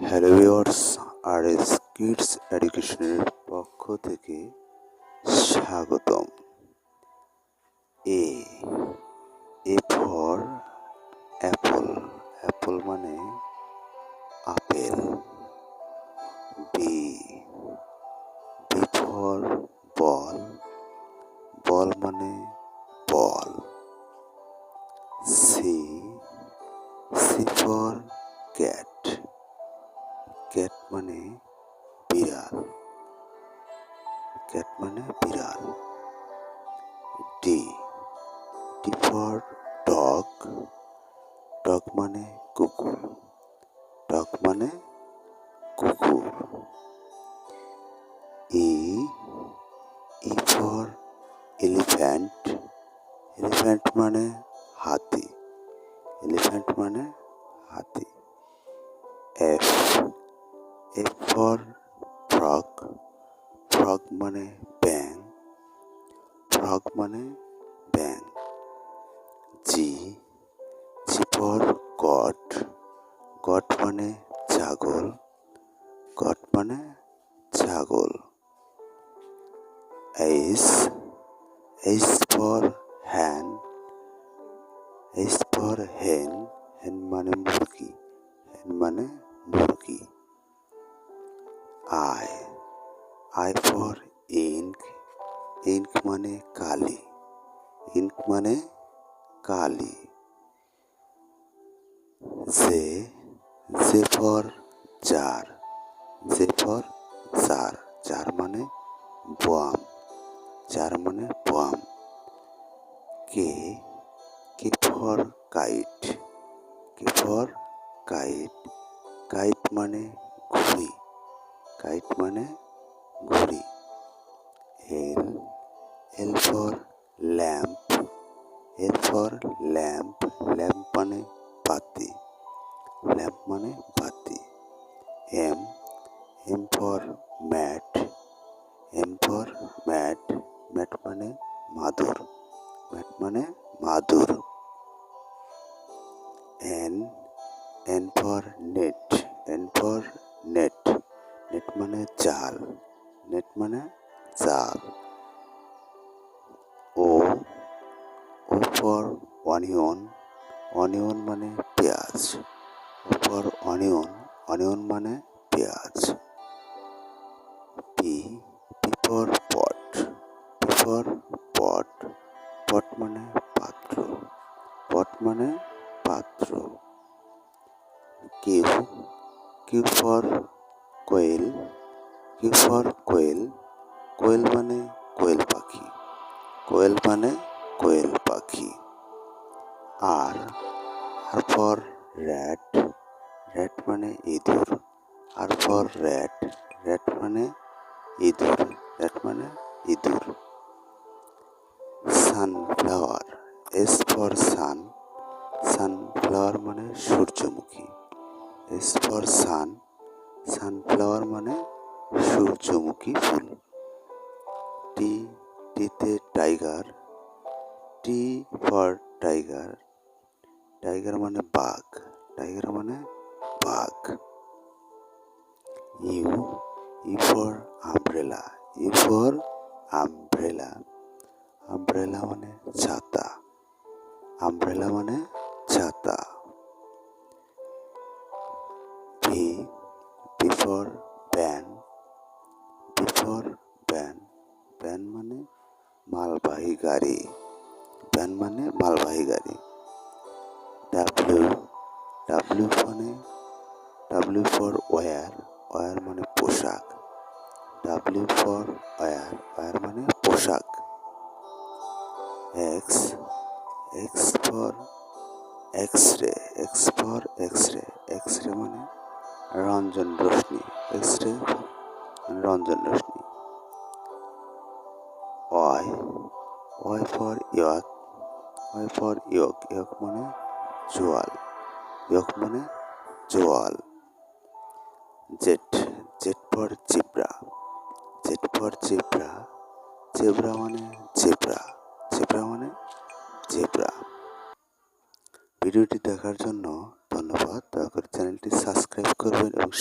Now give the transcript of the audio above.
Hello viewers, RS kids এডুকেশনের পক্ষ থেকে স্বাগতম। এ ফর অ্যাপল, অ্যাপল মানে আপেল। বি ফর বল, বল মানে বল। সি ফর ক্যাট, ক্যাট মানে বিড়াল, ক্যাট মানে বিড়াল। ডি ফর ডগ, ডগ মানে কুকুর, ডগ মানে কুকুর। ই ফর এলিফ্যান্ট, এলিফ্যান্ট মানে হাতি, এলিফ্যান্ট মানে হাতি। এফ ফর ফ্রগ, ফ্রগ মানে ব্যাং, ফ্রগ মানে ব্যাং। জি ফর গট, গট মানে ছাগল, গট মানে ছাগল। এইচ ফর হ্যান, এইচ ফর হেন, হেন মানে মুরগি, হেন মানে মুরগি। আই ফর ইঙ্ক, ইঙ্ক মানে কালি, ইঙ্ক মানে কালি। J for jar, J for jar, jar মানে বোয়াম, জার মানে বোয়াম। K for kite, K for kite, kite মানে ঘুড়ি, কাইট মানে ঘুড়ি। L for lamp, L for lamp, lamp মানে বাতি, ল্যাম্প মানে বাতি। M for mat, M for mat, mat মানে মাদুর, ম্যাট মানে মাদুর। N for net, N for net, net মানে জাল, নেট মানে জাল। ও ফর অনিয়ন, অনিয়ন মানে পেঁয়াজ, ও ফর অনিয়ন, অনিয়ন মানে পেঁয়াজ। P for pot, P for pot, pot মানে পাত্র, পট মানে পাত্র। Q for quail, Q for quail, quail মানে কোয়েল পাখি, কোয়েল মানে কোয়েল পাখি। আর ফর র্যাট, র্যাট মানে ইঁদুর, আর ফর র্যাট, র্যাট মানে ইঁদুর, র্যাট মানে ইঁদুর। Sunflower, S for sun, sunflower মানে সূর্যমুখী, এস ফর সান, সানফ্লাওয়ার মানে সূর্যমুখী ফুল। টিতে tiger, T for tiger, tiger মানে বাঘ, টাইগার মানে বাঘ। U for umbrella, U for umbrella, umbrella মানে ছাতা, আমব্রেলা মানে ছাতা। V for van, V for van, van মানে মালবাহী গাড়ি, ভ্যান মানে মালবাহী গাড়ি। ডাব্লিউ ফর ওয়্যার, ওয়্যার মানে পোশাক, ডাব্লিউ ফর ওয়্যার, ওয়্যার মানে পোশাক। X for X ray, X for X ray, X ray মানে রঞ্জন রশ্মি, এক্স রে রঞ্জন রশ্মি। Y for yoke, Y for yoke, yoke মানে জোয়াল, ইয়ক মানে জোয়াল। Z for zebra, Z for zebra, zebra মানে জেব্রা, জেব্রা মানে জেব্রা। ভিডিওটি দেখার জন্য ধন্যবাদ। দয়া করে চ্যানেলটি সাবস্ক্রাইব করবেন এবং